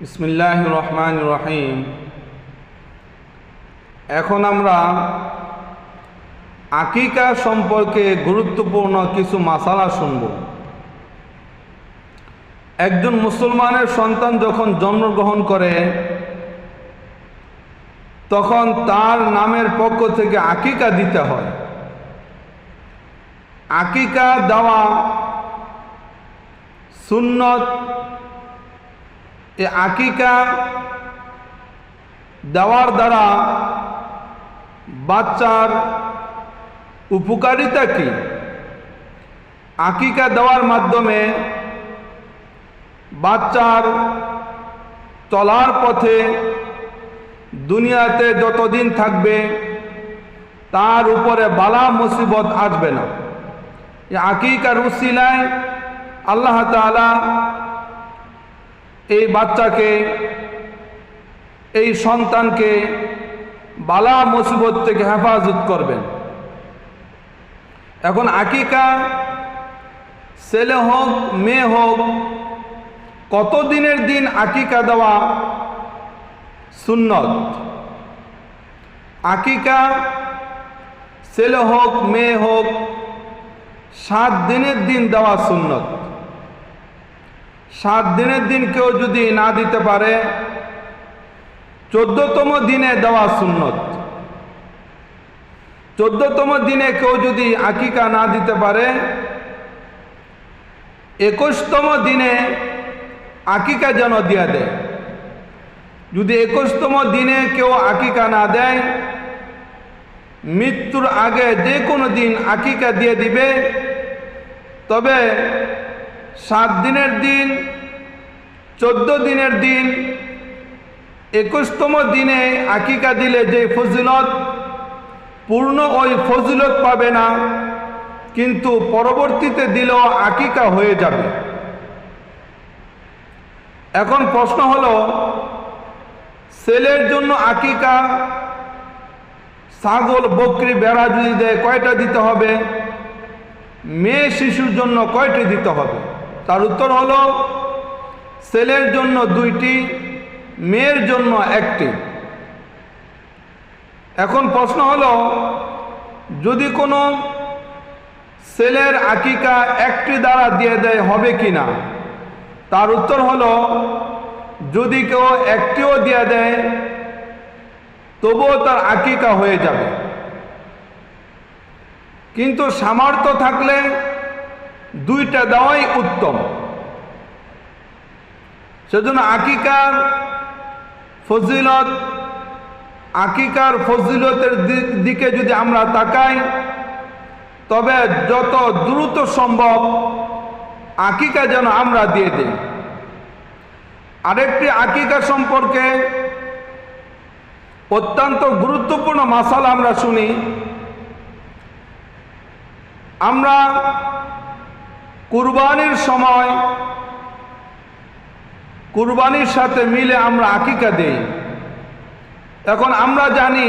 বিসমিল্লাহির রহমানির রহিম। এখন আমরা আকিকা সম্পর্কে গুরুত্বপূর্ণ কিছু মাসালা শুনব। একজন মুসলমানের সন্তান যখন জন্মগ্রহণ করে তখন তার নামের পক্ষ থেকে আকিকা দিতে হয়। আকিকা দেওয়া সুন্নত। এই আকিকা দেওয়ার দ্বারা বাচ্চার উপকারিতা কি? আকিকা দেওয়ার মাধ্যমে বাচ্চার চলার পথে দুনিয়াতে যতদিন থাকবে তার উপরে বালা মুসিবত আসবে না। এই আকিকার উসিলায় আল্লাহ তাআলা এই বাচ্চাকে, এই সন্তানকে বালা মুসিবত থেকে হেফাজত করবেন। এখন আকিকা ছেলে হোক মেয়ে হোক, কত দিনের দিন আকিকা দেওয়া সুন্নত। আকিকা ছেলে হোক মেয়ে হোক 7 দিনের দিন দেওয়া সুন্নত। 7 দিনের দিন কেউ যদি না দিতে পারে 14তম দিনে দেওয়া সুন্নত। 14তম দিনে কেউ যদি আকিকা না দিতে পারে 21তম দিনে আকিকা যেন দিয়ে দেয়। যদি 21তম দিনে কেউ আকিকা না দেয়, মৃত্যুর আগে যে কোনো দিন আকিকা দিয়ে দিবে। তবে 7 দিনের দিন, 14 দিনের দিন, 21তম দিনে আকিকা দিলে যে ফজিলত, পূর্ণ ওই ফজিলত পাবে না, কিন্তু পরবর্তীতে দিলেও আকিকা হয়ে যাবে। এখন প্রশ্ন হলো, ছেলের জন্য আকিকা ছাগল বকরি বেড়া যদি দেয় কয়টা দিতে হবে? মেয়ে শিশুর জন্য কয়টি দিতে হবে? তার উত্তর হলো, ছেলের জন্য 2টি, মেয়ের জন্য 1টি। এখন প্রশ্ন হলো, যদি কোনো ছেলের আকিকা 1টি দ্বারা দিয়ে দেয় হবে কি না? তার উত্তর হলো, যদি কেউ 1টিও দিয়ে দেয় তবুও তার আকিকা হয়ে যাবে। কিন্তু সামর্থ্য থাকলে 2টা দেওয়াই উত্তম। সেজন্য আকিকার ফজিলতের দিকে যদি আমরা তাকাই, তবে যত দ্রুত সম্ভব আকিকা যেন আমরা দিয়ে দিই। আরেকটি আকিকা সম্পর্কে অত্যন্ত গুরুত্বপূর্ণ মাসালা আমরা শুনি। আমরা কুরবানির সময় কুরবানির সাথে মিলে আমরা আকিকা দেই। এখন আমরা জানি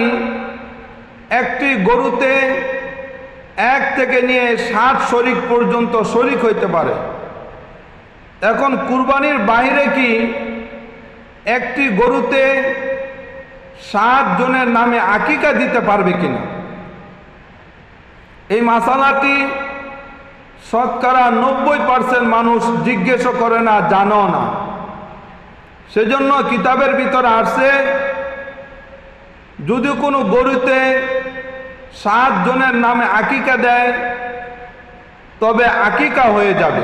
একটি গরুতে 1 থেকে নিয়ে 60 শরিক পর্যন্ত শরিক হইতে পারে। এখন কুরবানির বাইরে কি একটি গরুতে 7 জনের নামে আকিকা দিতে পারবে কিনা? এই মাসালাটি শতকরা 90% মানুষ জিজ্ঞেস করে না, জানো না। সেজন্য কিতাবের ভিতরে আসছে, যদি কোনো গরুতে 7 জনের নামে আকিকা দেয় তবে আকিকা হয়ে যাবে,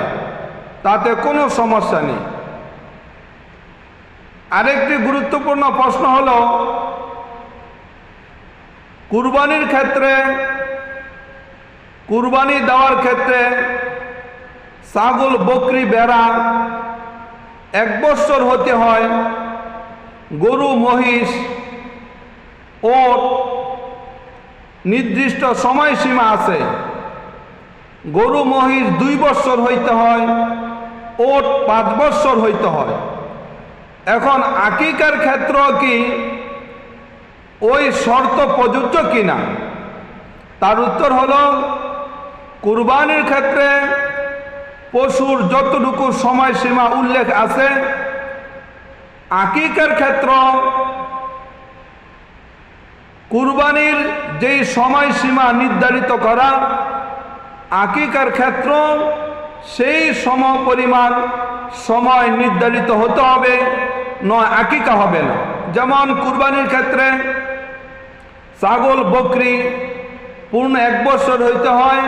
তাতে কোনো সমস্যা নেই। আরেকটি গুরুত্বপূর্ণ প্রশ্ন হলো, কুরবানির ক্ষেত্রে, কুরবানি দেওয়ার ক্ষেত্রে ছাগল বকরি বেড়া 1 বছর হতে হয়। গরু মহিষ ওট নির্দিষ্ট সময়সীমা আছে। গরু মহিষ 2 বছর হইতে হয়, ওট 5 বছর হইতে হয়। এখন আকিকার ক্ষেত্র কি ওই শর্ত প্রযোজ্য কিনা? তার উত্তর হলো, কুরবানির ক্ষেত্রে পশুর যতটুকু সময়সীমা উল্লেখ আছে আকিকার ক্ষেত্র কুরবানির যেই সময়সীমা নির্ধারিত করা, আকিকার ক্ষেত্র সেই সমপরিমাণ সময় নির্ধারিত হতে হবে, নয় আকিকা হবে না। যেমন কুরবানির ক্ষেত্রে ছাগল বকরি পূর্ণ 1 বছর হইতে হয়,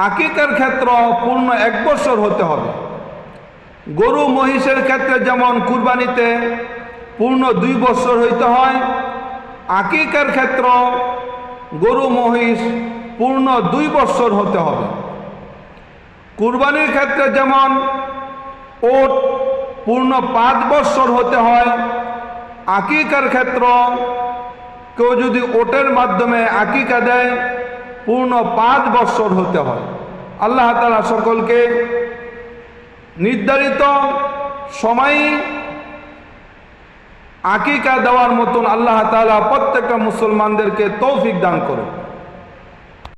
আকিকার ক্ষেত্র পূর্ণ 1 বছর হতে হবে। গরু মহিষের ক্ষেত্রে যেমন কুরবানিতে পূর্ণ 2 বছর হইতে হয়, আকিকার ক্ষেত্র গরু মহিষ পূর্ণ 2 বছর হতে হবে। কুরবানির ক্ষেত্রে যেমন ওট পূর্ণ 5 বছর হতে হয়, আকিকার ক্ষেত্র কেউ যদি ওটের মাধ্যমে আকিকা দেয় পূর্ণ 5 বছর হতে হয়। আল্লাহ তাআলা সকলকে নির্ধারিত সময়ে আকিকা দেওয়ার মতন আল্লাহ তাআলা প্রত্যেকটা মুসলমানদেরকে তৌফিক দান করুন।